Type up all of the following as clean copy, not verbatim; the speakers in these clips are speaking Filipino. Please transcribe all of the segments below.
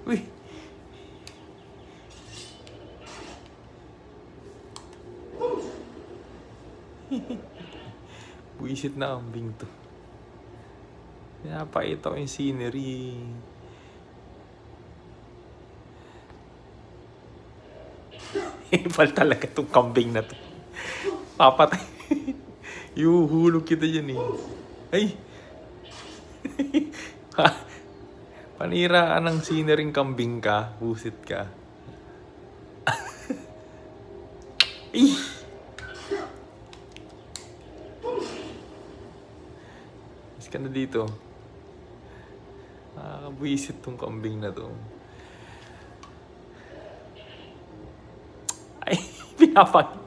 Uy! Buisit na kambing to. Pinapakita ko yung scenery. Ipal talaga tong kambing na to. Papatay. Iuhulog kita dyan eh. Ay! Panira ka ng scenery kambing ka. Busit ka. Ay! Ka na dito. Nakakabuisit tong kambing na to. Ay,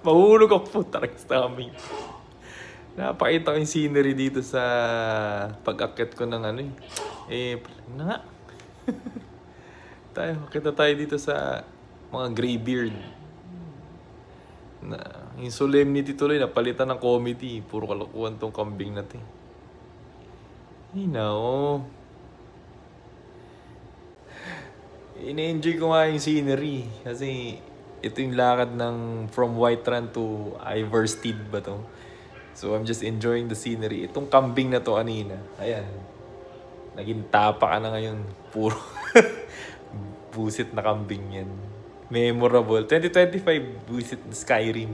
mahulog ako po talaga sa kambing. Napakita ko yung scenery dito sa pag-akit ko ng ano eh. Na nga. Kita tayo dito sa mga graybeard. Yung solemnity tuloy, napalitan ng committee. Puro kalokohan tong kambing na to. Ina-enjoy ko nga yung scenery kasi ito yung lakad ng from White Run to Iverstead ba to. So I'm just enjoying the scenery. Itong kambing na to kanina, ayan, naging tapa ka na ngayon. Puro busit na kambing yan. Memorable. 2025 busit Skyrim.